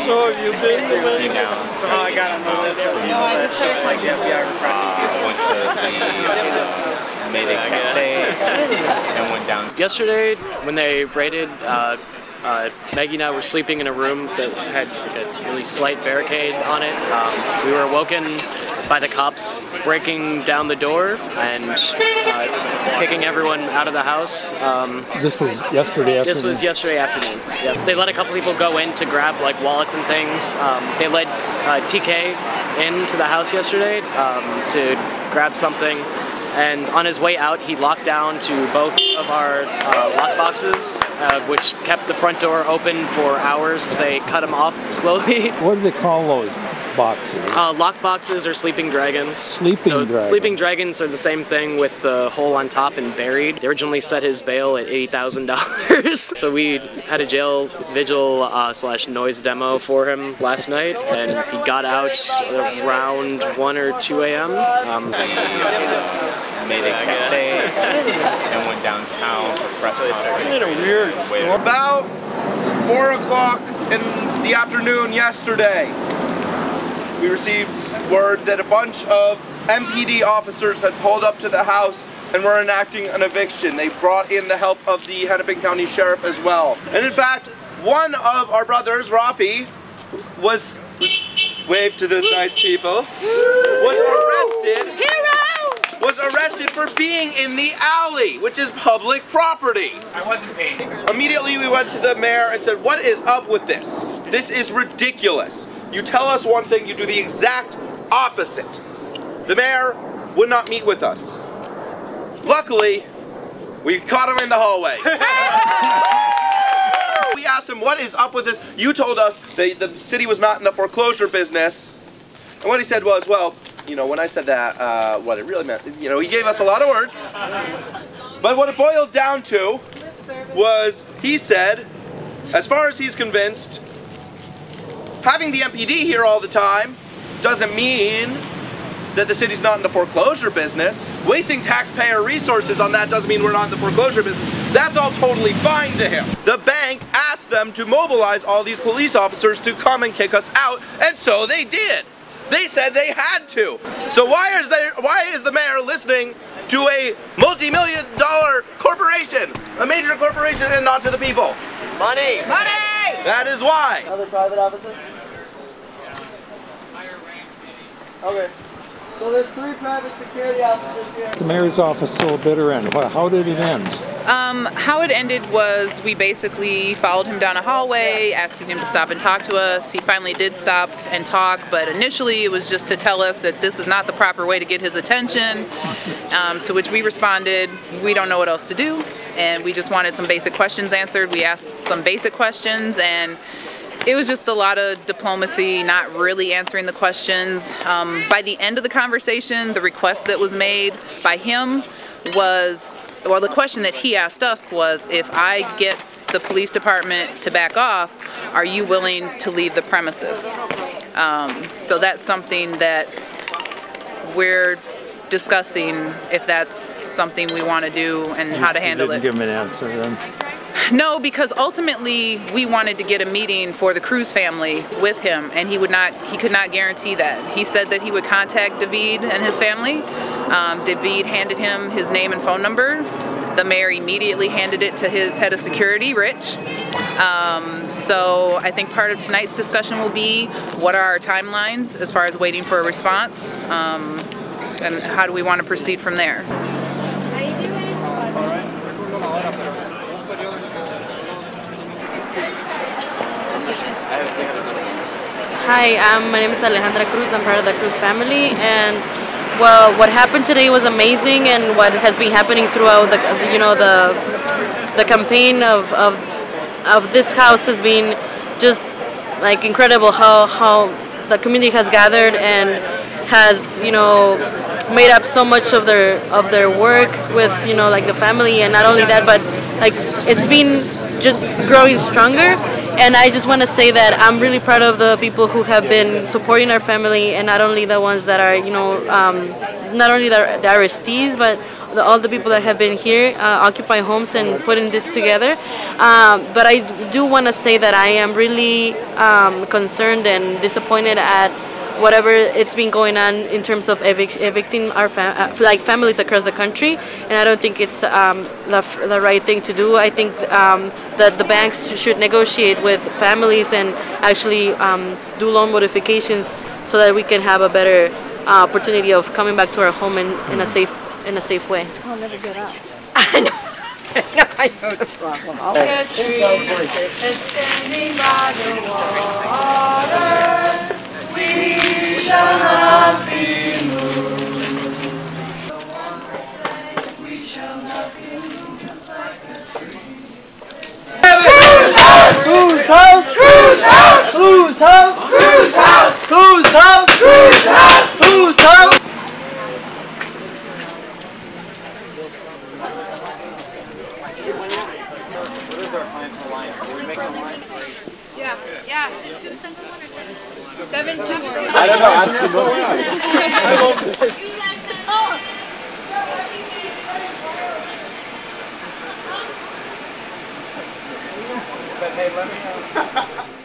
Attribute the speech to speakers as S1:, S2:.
S1: So have you been to
S2: Oh, I got on the list for people that showed like FBI repressing people.
S3: Went to the Mayday Cafe and went down.
S2: Yesterday, when they raided, Maggie and I were sleeping in a room that had like a really slight barricade on it. We were woken by the cops breaking down the door and kicking everyone out of the house.
S1: This was yesterday afternoon?
S2: This was yesterday afternoon. Yep. They let a couple people go in to grab like wallets and things. They led TK into the house yesterday to grab something. And on his way out, he locked down to both of our lock boxes, which kept the front door open for hours as they cut them off slowly.
S1: What do they call those boxes?
S2: Lock boxes or sleeping dragons. Sleeping dragons are the same thing with the hole on top and buried. They originally set his bail at $80,000. So we had a jail vigil / noise demo for him last night, and he got out around 1 or 2 a.m.
S3: Mayday Cafe and went downtown for press conference.
S1: Isn't it a weird story?
S4: About 4 o'clock in the afternoon yesterday, we received word that a bunch of MPD officers had pulled up to the house and were enacting an eviction. They brought in the help of the Hennepin County Sheriff as well. And in fact, one of our brothers, Rafi, was waved to the nice people, was arrested for being in the alley, which is public property.
S3: I wasn't paying.
S4: Immediately we went to the mayor and said, what is up with this? This is ridiculous. You tell us one thing, you do the exact opposite. The mayor would not meet with us. Luckily, we caught him in the hallway. We asked him, what is up with this? You told us that the city was not in the foreclosure business. And what he said was, well, you know, when I said that, what it really meant, you know, he gave us a lot of words. But what it boiled down to was, he said, as far as he's convinced, having the MPD here all the time doesn't mean that the city's not in the foreclosure business. Wasting taxpayer resources on that doesn't mean we're not in the foreclosure business. That's all totally fine to him. The bank asked them to mobilize all these police officers to come and kick us out, and so they did. They said they had to. So why is the mayor listening to a multi-million-dollar corporation, a major corporation, and not to the people?
S2: Money!
S4: Money! That is why.
S5: Another private officer? Okay. So there's 3 private security officers here.
S1: The mayor's office still a bitter end. How did it end?
S6: How it ended was we basically followed him down a hallway, asking him to stop and talk to us. He finally did stop and talk, but initially it was just to tell us that this is not the proper way to get his attention, to which we responded, we don't know what else to do, and we just wanted some basic questions answered. We asked some basic questions, and it was just a lot of diplomacy, not really answering the questions. By the end of the conversation, the request that was made by him was, well, the question that he asked us was, if I get the police department to back off, are you willing to leave the premises? So that's something that we're discussing, if that's something we want to do and how to handle it.
S1: You didn't give him an answer then?
S6: No, because ultimately we wanted to get a meeting for the Cruz family with him, and he could not guarantee that. He said that he would contact David and his family. David handed him his name and phone number. The mayor immediately handed it to his head of security, Rich. So I think part of tonight's discussion will be what are our timelines as far as waiting for a response, and how do we want to proceed from there.
S7: Hi, my name is Alejandra Cruz. I'm part of the Cruz family, and well, what happened today was amazing, and what has been happening throughout the, you know, the campaign of this house has been just like incredible. How the community has gathered and has, you know, made up so much of their work with, you know, like the family, and not only that, but like it's been just growing stronger. And I just want to say that I'm really proud of the people who have been supporting our family, and not only the ones that are, you know, not only the arrestees, but all the people that have been here, occupy homes and putting this together. But I do want to say that I am really concerned and disappointed at whatever it's been going on in terms of evicting our families across the country, and I don't think it's the right thing to do. I think that the banks should negotiate with families and actually do loan modifications so that we can have a better opportunity of coming back to our home in a safe way.
S8: I'll never get up.
S7: I know.
S8: I know the problem. Okay. Standing by the water, we shall not be moved. We shall not be moved like a tree. Whose house? Whose house? Whose house? Whose house? Whose house? Whose house? Whose house? Whose house?
S9: Yeah. 271 or 721?
S3: I don't know. But hey, let me know.